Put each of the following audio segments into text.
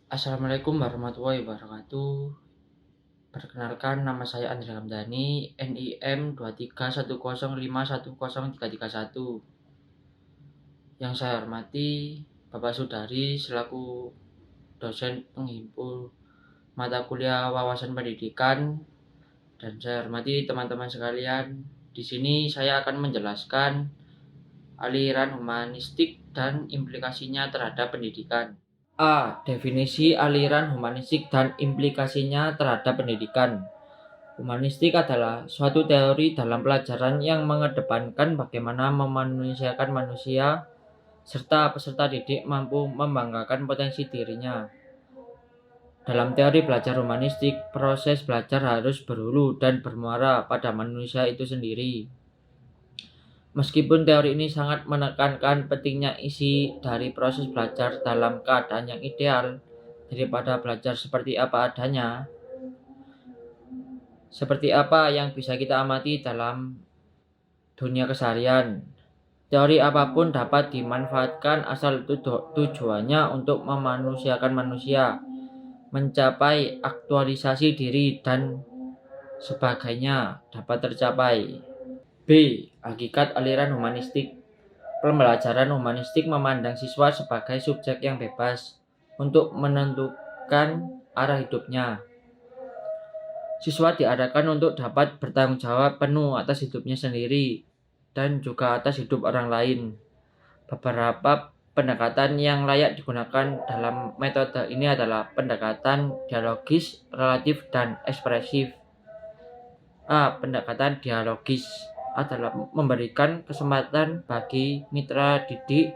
Assalamualaikum warahmatullahi wabarakatuh. Perkenalkan, nama saya Andri Hamdani, NIM 23105103331. Yang saya hormati Bapak Sudari selaku dosen penghimpun mata kuliah wawasan pendidikan, dan saya hormati teman-teman sekalian. Di sini saya akan menjelaskan aliran humanistik dan implikasinya terhadap pendidikan. A. Definisi aliran humanistik dan implikasinya terhadap pendidikan. Humanistik adalah suatu teori dalam pelajaran yang mengedepankan bagaimana memanusiakan manusia serta peserta didik mampu membanggakan potensi dirinya. Dalam teori belajar humanistik, proses belajar harus berhulu dan bermuara pada manusia itu sendiri. Meskipun teori ini sangat menekankan pentingnya isi dari proses belajar dalam keadaan yang ideal daripada belajar seperti apa adanya, seperti apa yang bisa kita amati dalam dunia keseharian. Teori apapun dapat dimanfaatkan asal tujuannya untuk memanusiakan manusia, mencapai aktualisasi diri dan sebagainya dapat tercapai. B. Hakikat aliran humanistik. Pembelajaran humanistik memandang siswa sebagai subjek yang bebas untuk menentukan arah hidupnya. Siswa diarahkan untuk dapat bertanggung jawab penuh atas hidupnya sendiri dan juga atas hidup orang lain. Beberapa pendekatan yang layak digunakan dalam metode ini adalah pendekatan dialogis, relatif, dan ekspresif. A. Pendekatan dialogis adalah memberikan kesempatan bagi mitra didik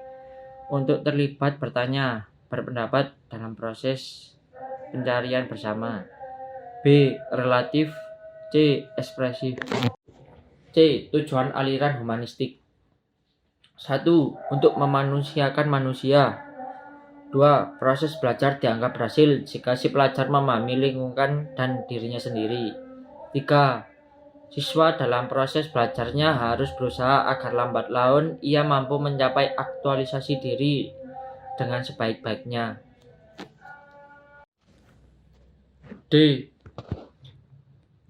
untuk terlibat bertanya, berpendapat dalam proses pencarian bersama. B. Relatif. C. Ekspresif. C. Tujuan aliran humanistik. 1. Untuk memanusiakan manusia. 2. Proses belajar dianggap berhasil jika si pelajar memahami lingkungan dan dirinya sendiri. 3. Siswa dalam proses belajarnya harus berusaha agar lambat laun ia mampu mencapai aktualisasi diri dengan sebaik-baiknya. D.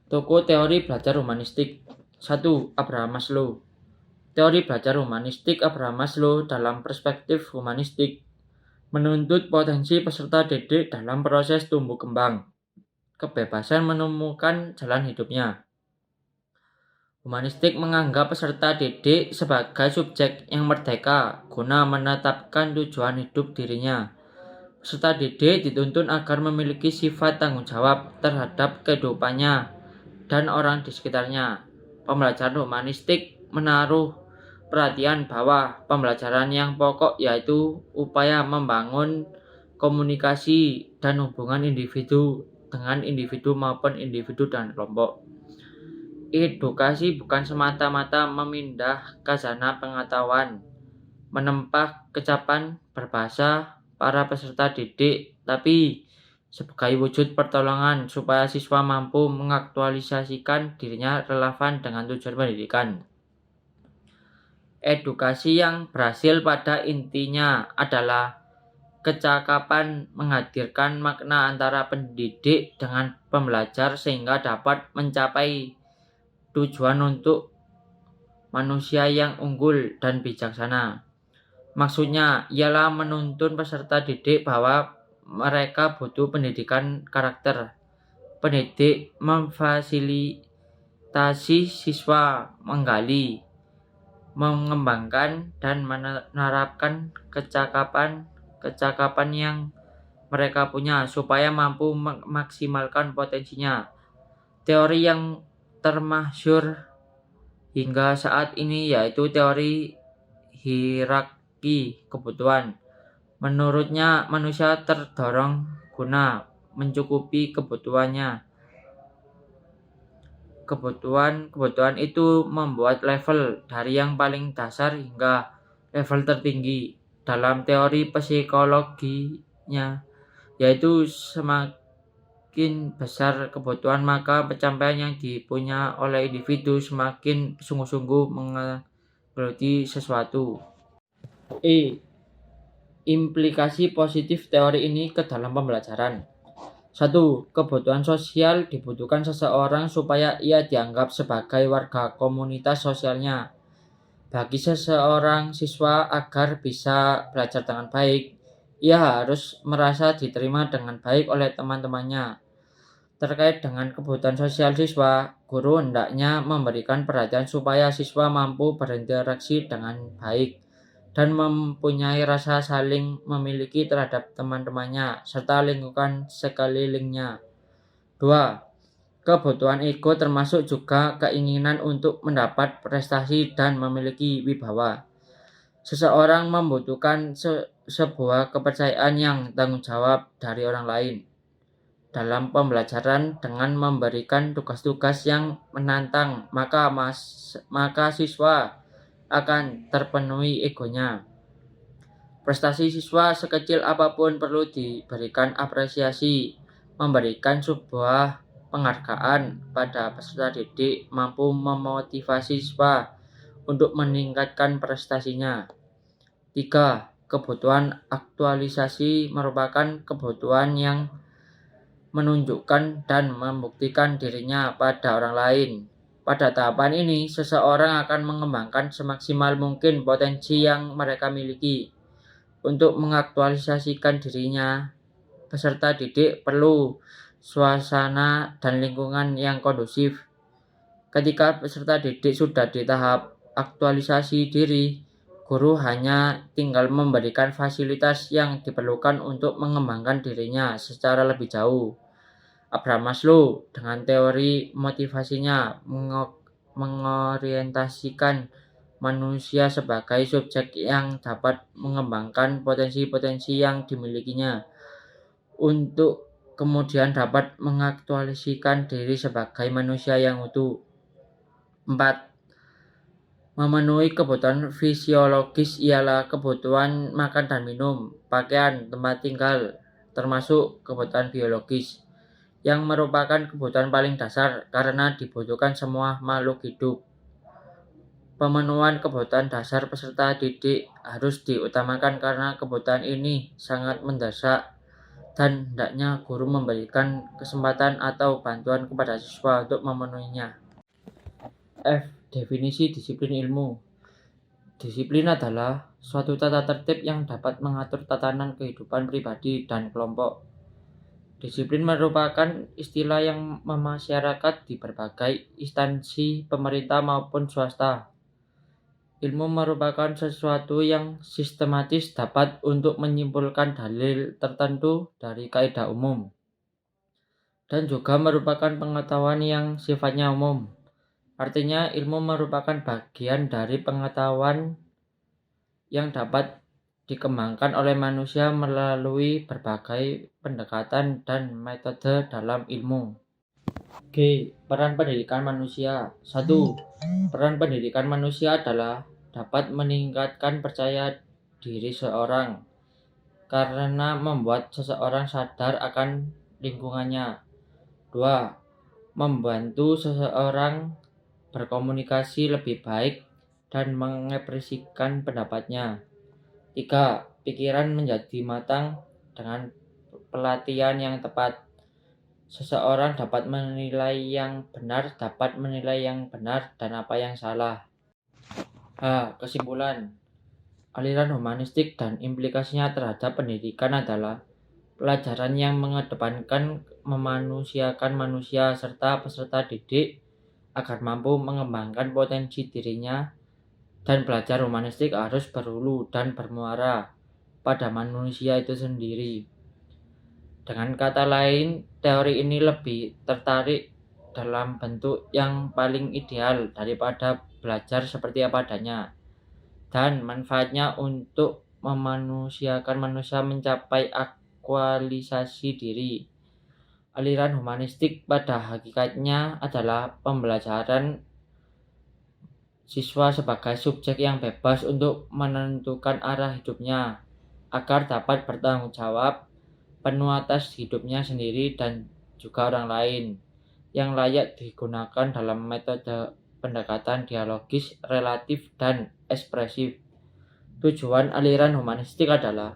Tokoh teori belajar humanistik. 1. Abraham Maslow. Teori belajar humanistik Abraham Maslow dalam perspektif humanistik menuntut potensi peserta didik dalam proses tumbuh kembang, kebebasan menemukan jalan hidupnya. Humanistik menganggap peserta didik sebagai subjek yang merdeka guna menetapkan tujuan hidup dirinya. Peserta didik dituntun agar memiliki sifat tanggung jawab terhadap kehidupannya dan orang di sekitarnya. Pembelajaran humanistik menaruh perhatian bahwa pembelajaran yang pokok yaitu upaya membangun komunikasi dan hubungan individu dengan individu maupun individu dan kelompok. Edukasi bukan semata-mata memindah khazanah pengetahuan, menempah kecapan berbahasa para peserta didik, tapi sebagai wujud pertolongan supaya siswa mampu mengaktualisasikan dirinya relevan dengan tujuan pendidikan. Edukasi yang berhasil pada intinya adalah kecakapan menghadirkan makna antara pendidik dengan pembelajar sehingga dapat mencapai tujuan untuk manusia yang unggul dan bijaksana. Maksudnya ialah menuntun peserta didik bahwa mereka butuh pendidikan karakter. Pendidik memfasilitasi siswa menggali, mengembangkan, dan menerapkan kecakapan yang mereka punya supaya mampu memaksimalkan potensinya. Teori yang termasyhur hingga saat ini yaitu teori hierarki kebutuhan. Menurutnya manusia terdorong guna mencukupi kebutuhannya. Kebutuhan itu membuat level dari yang paling dasar hingga level tertinggi dalam teori psikologinya, yaitu semakin besar kebutuhan maka pencapaian yang dipunya oleh individu semakin sungguh-sungguh menggeluti sesuatu. E. Implikasi positif teori ini ke dalam pembelajaran. 1. Kebutuhan sosial dibutuhkan seseorang supaya ia dianggap sebagai warga komunitas sosialnya. Bagi seseorang siswa agar bisa belajar dengan baik, ia harus merasa diterima dengan baik oleh teman-temannya. Terkait dengan kebutuhan sosial siswa, guru hendaknya memberikan perhatian supaya siswa mampu berinteraksi dengan baik dan mempunyai rasa saling memiliki terhadap teman-temannya serta lingkungan sekelilingnya. 2. Kebutuhan ego termasuk juga keinginan untuk mendapat prestasi dan memiliki wibawa. Seseorang membutuhkan sebuah kepercayaan yang tanggung jawab dari orang lain dalam pembelajaran. Dengan memberikan tugas-tugas yang menantang, maka siswa akan terpenuhi egonya. Prestasi siswa sekecil apapun perlu diberikan apresiasi. Memberikan sebuah penghargaan pada peserta didik mampu memotivasi siswa untuk meningkatkan prestasinya. 3. Kebutuhan aktualisasi merupakan kebutuhan yang menunjukkan dan membuktikan dirinya pada orang lain. Pada tahapan ini, seseorang akan mengembangkan semaksimal mungkin potensi yang mereka miliki. Untuk mengaktualisasikan dirinya, peserta didik perlu suasana dan lingkungan yang kondusif. Ketika peserta didik sudah di tahap aktualisasi diri, guru hanya tinggal memberikan fasilitas yang diperlukan untuk mengembangkan dirinya secara lebih jauh. Abraham Maslow dengan teori motivasinya mengorientasikan manusia sebagai subjek yang dapat mengembangkan potensi-potensi yang dimilikinya untuk kemudian dapat mengaktualisasikan diri sebagai manusia yang utuh. 4. Memenuhi kebutuhan fisiologis ialah kebutuhan makan dan minum, pakaian, tempat tinggal, termasuk kebutuhan biologis, yang merupakan kebutuhan paling dasar karena dibutuhkan semua makhluk hidup. Pemenuhan kebutuhan dasar peserta didik harus diutamakan karena kebutuhan ini sangat mendesak dan hendaknya guru memberikan kesempatan atau bantuan kepada siswa untuk memenuhinya. F. Definisi disiplin ilmu. Disiplin adalah suatu tata tertib yang dapat mengatur tatanan kehidupan pribadi dan kelompok. Disiplin merupakan istilah yang memasyarakat di berbagai instansi pemerintah maupun swasta. Ilmu merupakan sesuatu yang sistematis dapat untuk menyimpulkan dalil tertentu dari kaidah umum, dan juga merupakan pengetahuan yang sifatnya umum. Artinya, ilmu merupakan bagian dari pengetahuan yang dapat dikembangkan oleh manusia melalui berbagai pendekatan dan metode dalam ilmu. G. Peran pendidikan manusia. 1. Peran pendidikan manusia adalah dapat meningkatkan percaya diri seorang karena membuat seseorang sadar akan lingkungannya. 2. Membantu seseorang berkomunikasi lebih baik dan mengekspresikan pendapatnya. 3. Pikiran menjadi matang dengan pelatihan yang tepat. Seseorang dapat menilai yang benar dan apa yang salah. Kesimpulan. Aliran humanistik dan implikasinya terhadap pendidikan adalah pelajaran yang mengedepankan memanusiakan manusia serta peserta didik agar mampu mengembangkan potensi dirinya, dan belajar humanistik harus berhulu dan bermuara pada manusia itu sendiri. Dengan kata lain, teori ini lebih tertarik dalam bentuk yang paling ideal daripada belajar seperti apa adanya, dan manfaatnya untuk memanusiakan manusia mencapai aktualisasi diri. Aliran humanistik pada hakikatnya adalah pembelajaran siswa sebagai subjek yang bebas untuk menentukan arah hidupnya agar dapat bertanggung jawab penuh atas hidupnya sendiri dan juga orang lain, yang layak digunakan dalam metode pendekatan dialogis, relatif, dan ekspresif. Tujuan aliran humanistik adalah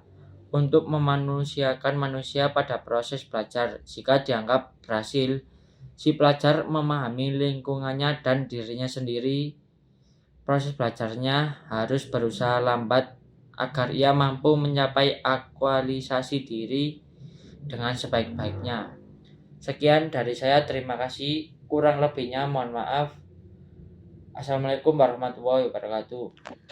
untuk memanusiakan manusia pada proses belajar. Jika dianggap berhasil, si pelajar memahami lingkungannya dan dirinya sendiri. Proses belajarnya harus berusaha lambat agar ia mampu mencapai aktualisasi diri dengan sebaik-baiknya. Sekian dari saya, terima kasih. Kurang lebihnya mohon maaf. Assalamualaikum warahmatullahi wabarakatuh.